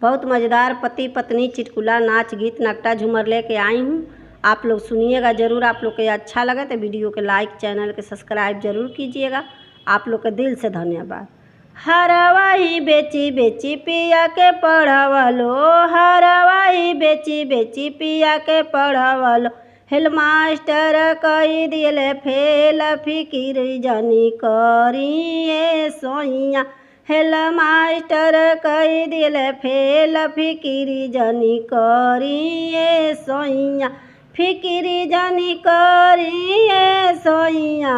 बहुत मज़ेदार पति पत्नी चुटकुला नाच गीत नकटा झूमर लेके आई हूँ। आप लोग सुनिएगा ज़रूर। आप लोग को अच्छा लगे तो वीडियो के लाइक, चैनल के सब्सक्राइब जरूर कीजिएगा। आप लोग का दिल से धन्यवाद। हरवाही बेची बेची पिया के पढ़ावलो, हरवाही बेची बेची पिया के पढ़ावलो। हेल मास्टर कई दिले फेल फिकिर जानी करिए सोइया। हेल मास्टर कई दिले फेल फिकिरी जानी करिए सोइया। फिकिरी जानी करिए सोइया,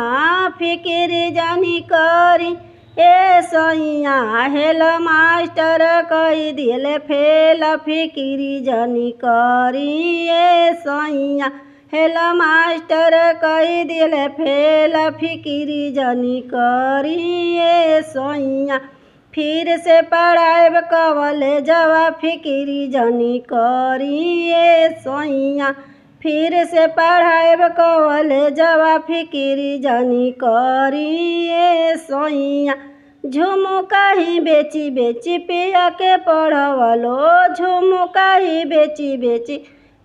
फिकिरी जानी करी ए सोइया। हेल मास्टर कई दिले फेल फिकिरी जानी करिए सोइया। हेल मास्टर कई दिले फेल फिकिरी जानी करिए सोइया। फिर से पढ़ाएब कॉलेजवा फिकिरी जानी करिए सोइया। फिर से पढ़ाएब कॉलेजवा फिकिरी जानी करिए सोइया। झुमका ही बेची बेची पिया के पढ़वलो, झुमका ही बेची बेची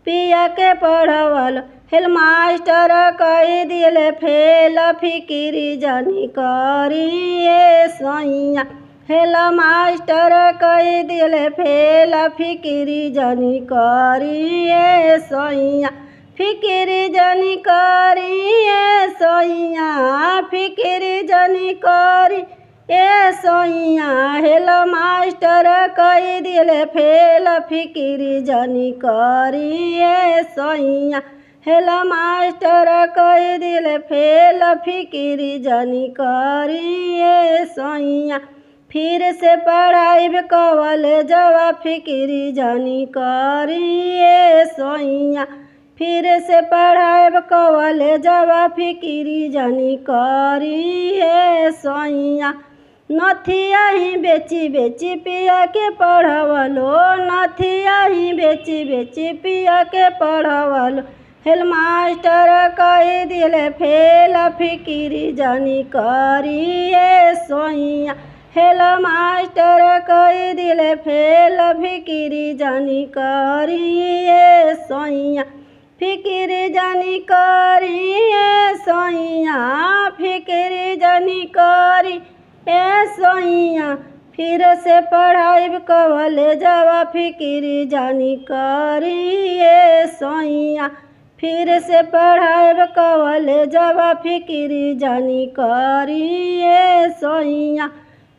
पिया के पढ़वलो। हेल मास्टर कई दिले फेल फिकिरी जानी करिए सोइया। हेल मास्टर कई दिले फेल फिकिरी जानी करिए सोइया। फिकिरी जानी करिए सोइया, फिकिरी जानी करी ए सोइया। हेल मास्टर कई दिले फेल फिकिरी जानी करिए सोइया। हेल मास्टर कई दिले फेल फिकिरी जानी करिए सोइया। फिर से पढ़ाइब कॉलेजवा फिकिरी जानी करिए सोइया। फिर से पढ़ाइब कॉलेजवा फिकिरी जानी करिए सोइया। नथिया ही बेची बेची पिया के पढ़वलो, नथिया ही बेची बेची पिया के पढ़वलो। हेल मास्टर कई दिले फेल फिकिरी जानी करिए सोइया। हेल मास्टर कई दिले फेल फिकिरी जानी करिए सोइया। फिकिरी जानी करिए सोइया, फिकिरी जानी करी ए सोइया। फिर से पढ़ाइब कॉलेजवा फिकिरी जानी करिए सोइया। फिर से पढ़ाइब कॉलेजवा फिकिरी जानी करिए सोइया।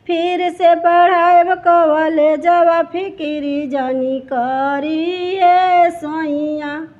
फिर से पढ़ाइब कॉलेजवा फिकिरी जानी करिए सोइया।